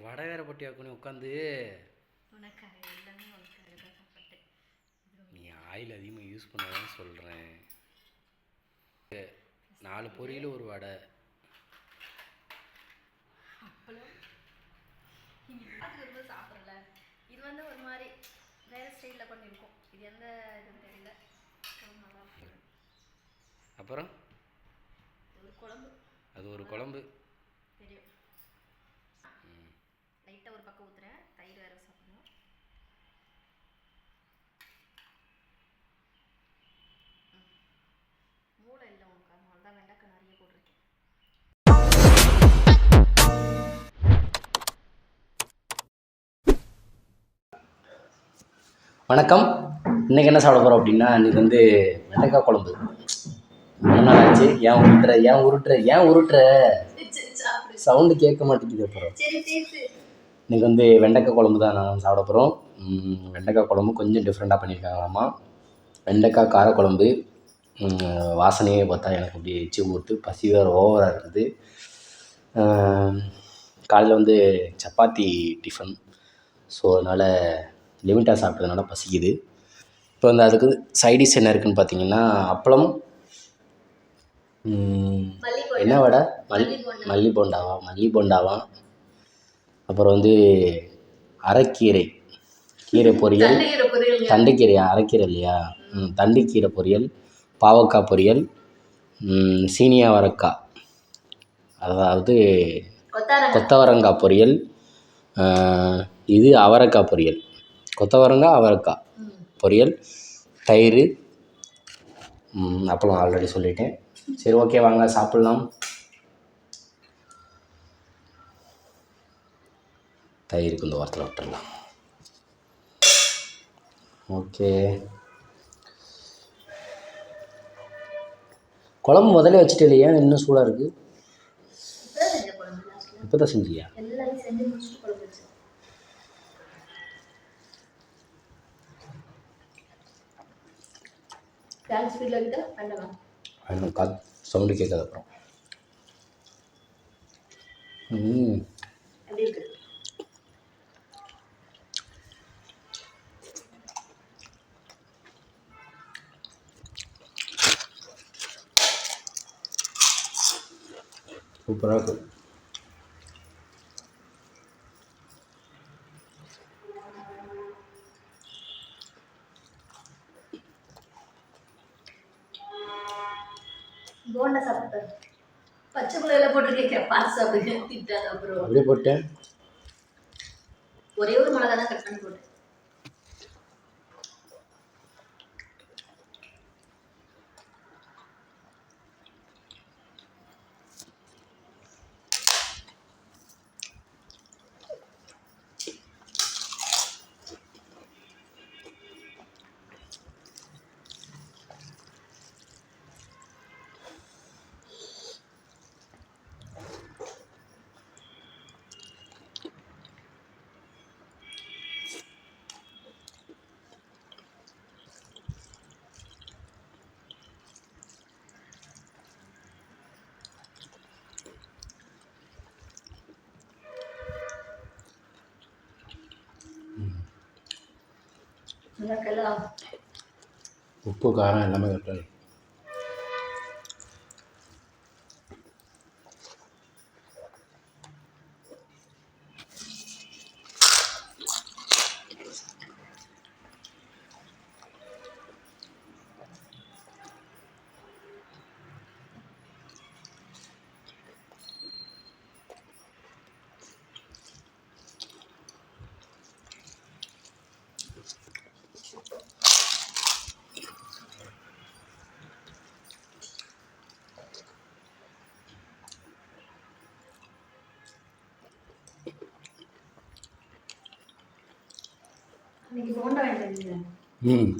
வடை வேற பொட்டியாக்கணும் உட்காந்து. நீ ஆயில் அதிகமாக யூஸ் பண்ணாதான் சொல்கிறேன். 4 பொரியல் ஒரு வடை. சாப்பிடல. இது ஒரு மாதிரி வேற ஸ்டைல்ல கொஞ்சம் இருக்கும். இது எந்த இதுன்னு தெரியல. அப்புறம் ஒரு குழம்பு. அது ஒரு குழம்பு தெரியும். லைட்டாக ஒரு பக்கம் ஊற்றுறேன். தயிர் வேற சாப்பிடணும். மூளை இல்லை உனக்கு, அதனால தான் வெண்டைக்காய் நிறைய போட்டிருக்கேன். வணக்கம். இன்றைக்கி என்ன சாப்பிட போகிறோம் அப்படின்னா, இன்றைக்கி வெண்டைக்காய் குழம்பு. ரொம்ப நாள் ஆச்சு. ஏன் உருட்டுற சவுண்டு கேட்க மாட்டேங்குது. அப்புறம் இன்றைக்கி வெண்டைக்காய் குழம்பு தான் நான் சாப்பிட போகிறோம். வெண்டைக்காய் குழம்பு கொஞ்சம் டிஃப்ரெண்ட்டாக பண்ணியிருக்காங்களாம்மா. வெண்டைக்காய் காரக்குழம்பு. வாசனையே பார்த்தா எனக்கு அப்படியே எச்சி ஊற்று. பசி வேறு ஓவராக இருக்குது. காலையில் சப்பாத்தி டிஃபன். ஸோ அதனால் லிமிட்டாக சாப்பிட்டதுனால பசிக்குது. இப்போ அதுக்கு சைடிஷ் என்ன இருக்குதுன்னு பார்த்தீங்கன்னா, அப்பளம், என்ன வடை, மல்லி போண்டாவா, அப்புறம் அரைக்கீரை பொரியல், தண்டுக்கீரை, அரைக்கீரை இல்லையா, தண்டுக்கீரை பொரியல், பாவக்காய் பொரியல், சீனியா அவரைக்காய், அதாவது கொத்தவரங்காய் பொரியல், இது அவரைக்காய் பொரியல், கொத்தவரங்காய் அவரைக்காய் பொரியல், தயிர், அப்பளம் ஆல்ரெடி சொல்லிட்டேன். சரி, ஓகே, வாங்க சாப்பிட்லாம். தயிருக்கு இந்த வாரத்தில் விட்டுடலாம். ஓகே, குழம்பு முதல்ல வச்சுட்டு இல்லையா? இன்னும் சூடாக இருக்குது. இப்போ தான் செஞ்சியா? சவுண்டு கேட்காது. அப்புறம் சூப்பராக இருக்குது. போண்டா சாப்பிட்டு பச்சை மிளகாய் போட்டுருக்கேன். பார்த்து சாப்பிடுங்க. திட்டாத. அப்புறம் அப்படியே போட்டேன். ஒரே ஒரு மிளகா தான் கட் பண்ணி போட்டேன். உப்பு காரம் எல்லாமே கரெக்டாக. போண்டா வேண்டாம்.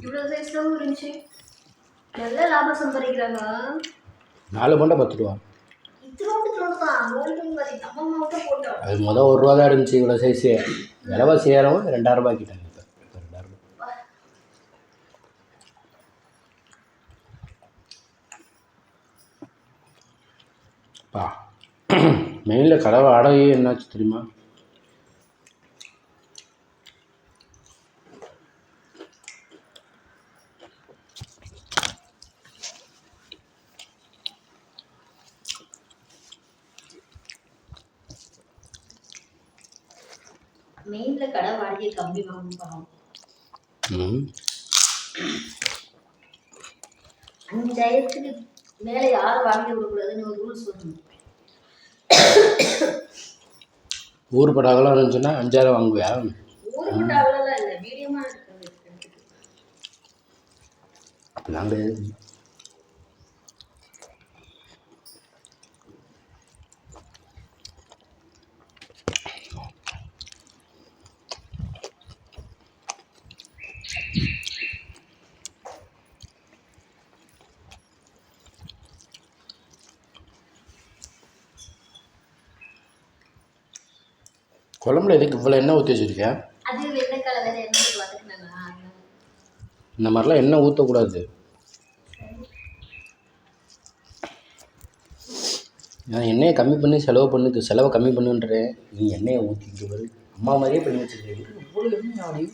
இவ்வளோ சைஸ்ல இருந்துச்சு. நல்ல லாபம் சம்பாதிக்கிறாங்க. 4 போண்டா 10 ரூபா. அது முதல் 1 ரூபா தான் இருந்துச்சு. இவ்வளோ சைஸு விலைவாசி ஏறவும் 2000 ரூபாய் கிட்டாங்க. இப்போ 2000 ரூபாய். மெயினில் கடை வாடகையே என்னாச்சு தெரியுமா? மெயினில் கடை வாடகை கம்மி வாங்கணும். ம் 5000க்கு மேலே யாரும் வாங்கி விடக்கூடாதுன்னு ஒரு ரூல்ஸ் சொல்லணும். ஊர் பட்டாக்கெல்லாம் இருந்துச்சுன்னா 5000 வாங்குவியா? ஊர் பட்டாவெல்லாம் இல்லை, மீடியமாக இருக்குது. அப்படிலாம் கிடையாது. குழம்புல எதுக்கு இவ்வளோ எண்ணெய் ஊற்றி வச்சுருக்கேன்? அது வெள்ளைக்கால வேற எண்ணெய் வதக்குனா இந்த மாதிரிலாம் எண்ணெய் ஊற்றக்கூடாது. நான் எண்ணெயை கம்மி பண்ணி செலவை கம்மி பண்ணுன்றேன். நீ எண்ணெயை ஊற்றிக்கிட்டு வரு அம்மா மாதிரியே பண்ணி வச்சுருக்கேன். இவ்வளோ எண்ணெய் ஆடி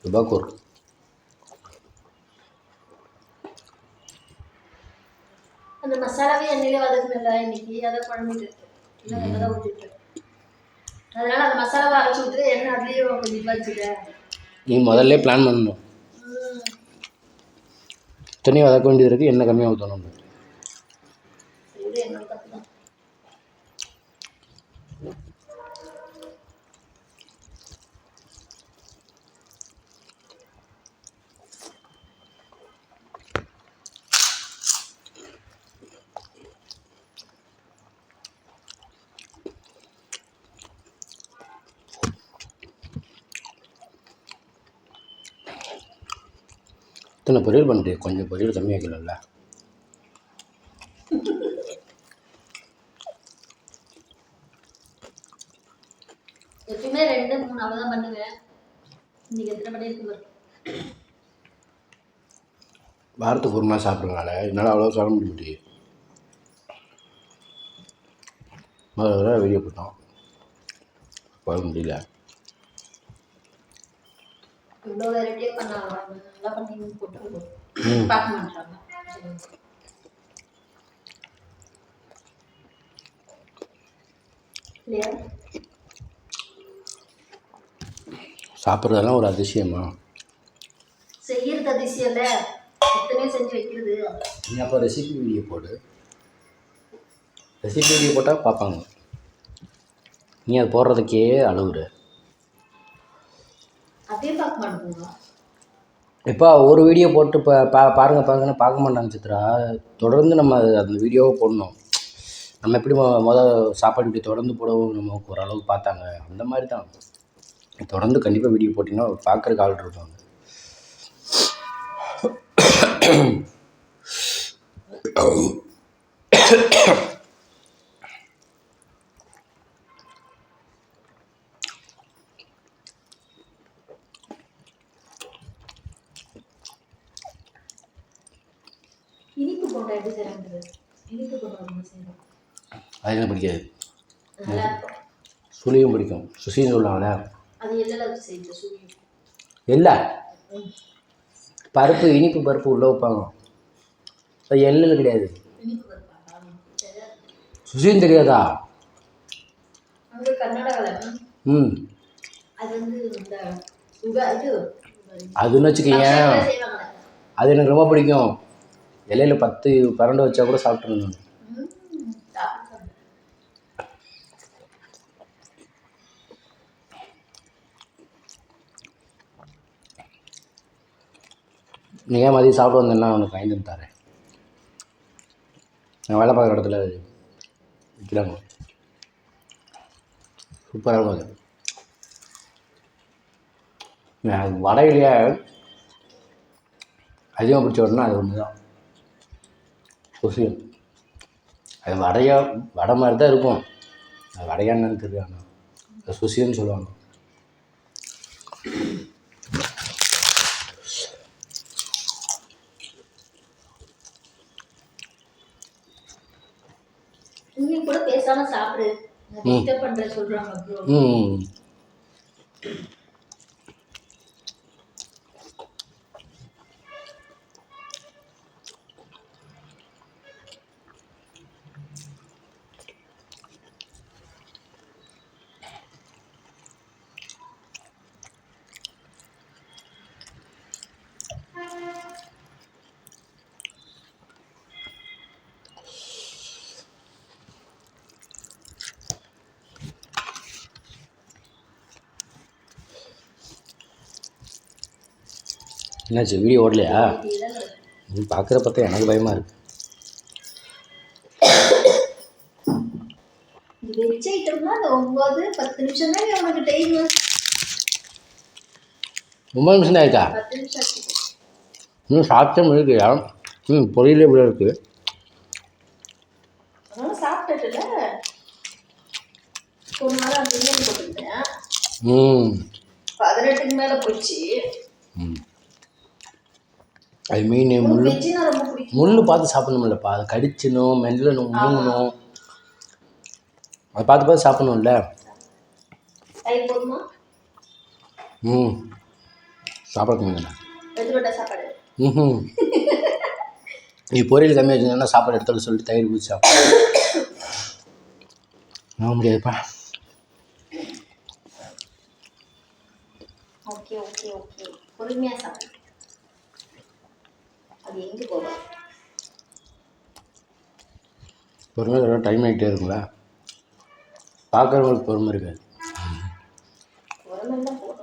துபாக்கூர். அந்த மசாலாவே எண்ணெயிலே வதக்குனல இன்னைக்கு, அதை குழம்பிட்டு இல்லை எண்ணெய் தான் ஊற்றிட்டு. அதனால அந்த மசாலாவை அரைச்சி ஊற்றுட்டு எண்ணெய் அதுலேயே கொஞ்சம் இதாக வச்சுக்க. நீ முதல்ல பிளான் பண்ணணும். தண்ணியை வதக்க வேண்டியது இருக்குது, எண்ணெய் கம்மியாக ஊற்றணும். என்னோட தப்பு தான். இத்தனை பொரியல் பண்ணுறேன், கொஞ்சம் பொரியல் கம்மியாக்கல. எப்பயுமே 2-3 அவ்வளோதான் பண்ணுவேன். இன்னைக்கு எத்தனை பண்ணியிருக்கு? வாரத்துக்கு ஒரு நாள் சாப்பிட்றதுனால என்னால் அவ்வளோ சாப்பிட முடியாது. முதல்ல வீடியோ போட்டோம், போட முடியல. இவ்வளோ வெரைட்டியே பண்ணாங்க, நல்லா பண்ணி போட்டு பார்க்க மாட்டாங்க. இல்லையா? சாப்பிட்றதெல்லாம் ஒரு அதிசயமா? செய்யறது அதிசயம் இல்லை, எத்தனையோ செஞ்சு வைக்கிறது. நீ அப்போ ரெசிபி வீடியோ போடு. ரெசிபி வீடியோ போட்டால் பார்ப்பாங்க. நீ அது போடுறதுக்கே அழுகுற. அதே பார்க்க மாட்டேங்க. இப்போ ஒரு வீடியோ போட்டு இப்போ பாருங்கன்னு பார்க்க மாட்டாங்க சித்ரா. தொடர்ந்து நம்ம அந்த வீடியோவை போடணும். நம்ம எப்படி சாப்பாடு இப்படி தொடர்ந்து போடவும் நமக்கு ஓரளவுக்கு பார்த்தாங்க. அந்த மாதிரி தான் தொடர்ந்து கண்டிப்பாக வீடியோ போட்டிங்கன்னா பார்க்குறக்கு ஆள் இருப்பாங்க. இனிப்பு போண்டா எப்படி செய்யறது? இனிப்பு போண்டா ரொம்ப செய்யணும். அது எனக்கு பிடிக்காது. நல்லா இருக்கும். சுழியும் பிடிக்கும். சுசின்னு சொல்லுவாங்களே, அது எல்லாம் செய்யுது. சுழி இல்லை, பருப்பு இனிப்பு பருப்பு உள்ளே வைப்பாங்க. அது எள்ளில் கிடையாது. இனிப்பு பருப்பா? சுசின்னு தெரியாதா? அங்கே கர்நாடகாவில் அது இந்த அதுன்னு வச்சுக்கோங்க. அது எனக்கு ரொம்ப பிடிக்கும். இலையில 10 பரண்டு வச்சா கூட சாப்பிட்ருந்தேன். நீ ஏன் மதியம் சாப்பிட்டு வந்தேன்னா அவனுக்கு வாங்கி வந்து தரேன். நான் வேலை பார்க்குற இடத்துல விற்கிறாங்க. சூப்பராக இருக்கும் அது. எனக்கு வடையிலேயே அதிகமாக பிடிச்ச வடைனா அது ஒன்று தான், சுசியம். அது வடை மாதிரி தான் இருக்கும். அது வடையான்னு தெரியாங்க, அது சுசியம்னு சொல்லுவாங்க. நீ கூட பேசாம சாப்பிடு, டிஸ்டர்ப் பண்ற சொல்றாங்க ப்ரோ. என்னாச்சு வீடியோ ஓடலையா? இதெல்லாம் இல்லை. நீ பார்க்குற பார்த்தா எனக்கு பயமாக இருக்குது. இது வெஜ் ஐட்டம்னா அந்த 9-10 நிமிஷம் தான் உனக்கு டைம். 9 நிமிஷம் தான் இருக்கா? 10 நிமிஷம் ஆச்சு. இன்னும் சாப்பிட்டே முடியலையா? பொரியலே இப்படி இருக்குது. அதனால சாப்பிட்டுல ஒரு நாள் அந்த பிரியாணி போட்டுக்கிட்டேன். 18க்கு மேலே போச்சு. அது மீன் முள் வெஜ்ஜுனா ரொம்ப பிடிக்கும். முள் பார்த்து சாப்பிடணும்லப்பா. அதை கடிச்சணும், மெல்லணும், முழுங்கணும். அதை பார்த்து பார்த்து சாப்பிடணும்ல. தயிர் போதுமா? சாப்பிடணுங்க. வெஜ்ஜுபட்டா சாப்பாடு. நீ பொரியல் கம்மியாக வச்சுருந்தா சாப்பாடு எடுத்து சொல்லிட்டு தயிர் ஊற்றி சாப்பிட முடியாதுப்பா. ஓகே ஓகே ஓகே, பொறுமையாக சாப்பிடு. அது எங்கே போகும்? பொறுமையாக டைம் ஆகிட்டே இருக்குங்களா? பார்க்குறவங்களுக்கு பொறுமை இருக்காது. பொறுமையாக போதும்.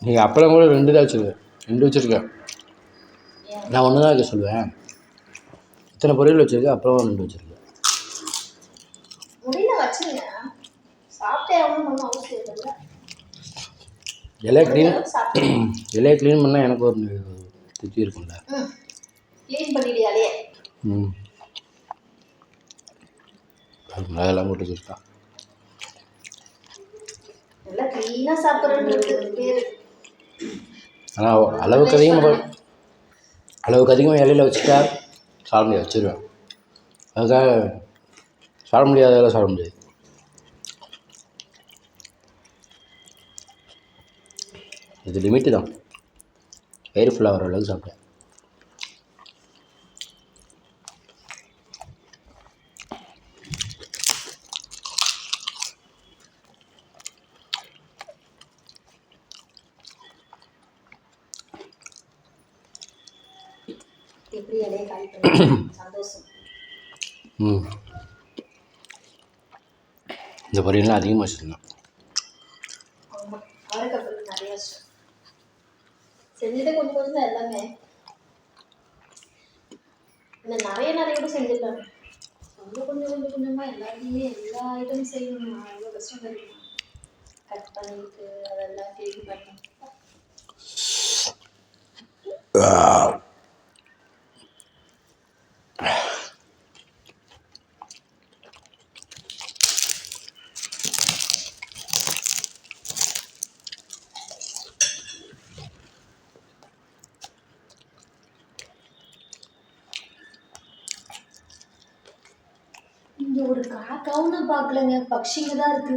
நீங்கள் அப்பளம் கூட 2 தான் வச்சுருக்கேன். 2 வச்சுருக்கேன். நான் 1 தான் வைக்க சொல்லுவேன். இத்தனை பொரியல் வச்சுருக்கேன், அப்புறம் 2 வச்சுருக்கேன். முடியல வச்சுருங்க, சாப்பிட்டே ஆகணும்னு அவசியம் இல்லை. இலையை க்ளீன் பண்ணால் எனக்கு ஒரு திருப்தி இருக்கும்ல. க்ளீன் பண்ணிடியாலே. அதெல்லாம் போட்டு வச்சுருக்கா. நல்லா க்ளீனாக சாப்பிட்றேன்றது பேர். ஆனால் அளவுக்கு அதிகமாக இலையில வச்சுட்டா சாப்பிட முடியாது, வச்சுருவேன். அதுக்காக சாப்பிட முடியாதெல்லாம் சாப்பிட முடியாது. இது லிமிட்டு தான். வயிறு ஃபுல்லாக வர அளவுக்கு சாப்பிட்டேன். எப்படி இலையை காலி பண்ணி சந்தோஷம். இந்த பொரியல்லாம் அதிகமாக வச்சுருந்தேன். ஆமாம், அவரைக்காய் நிறைய செஞ்சுட்டு கொஞ்சம் கொஞ்சம் தான் எல்லாமே. இன்னும் நிறைய கூட செஞ்சிடலாம். கொஞ்சம் கொஞ்சமாக எல்லாத்தையுமே எல்லா ஐட்டமும் செய்யணும். அவ்வளோ கஷ்டம் தெரியுமா? கட் பண்ணிட்டு அதெல்லாம் க்ளீன் பண்ணி. இங்கே ஒரு காக்காவும் நான் பார்க்கலங்க, பக்ஷிங்க தான் இருக்கு.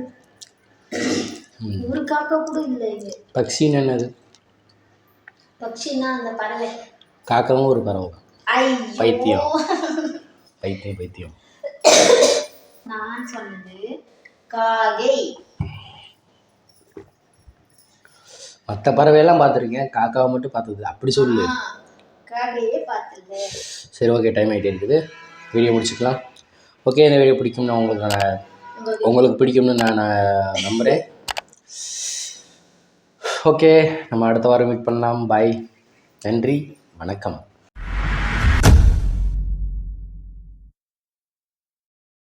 ஒரு காக்கா கூட இல்லை இங்கே. பக்ஷின்னு என்னது? பக்ஷின்னா அந்த பறவை. காக்காவும் ஒரு பறவை. பைத்தியம். நான் சொன்னது காகை. மற்ற பறவையெல்லாம் பார்த்துருக்கேன், காக்காவை மட்டும் பார்த்தது. அப்படி சொல்லு. காகையே பார்த்துருக்கேன். சரி, ஓகே, டைம் ஆகிட்டே இருக்குது. வீடியோ முடிச்சுக்கலாம். ஓகே, இந்த வீடியோ பிடிக்கும்னு உங்களுக்கு பிடிக்கும்னு நான் நம்புகிறேன். ஓகே, நம்ம அடுத்த வாரம் மீட் பண்ணலாம். பாய், நன்றி, வணக்கம்.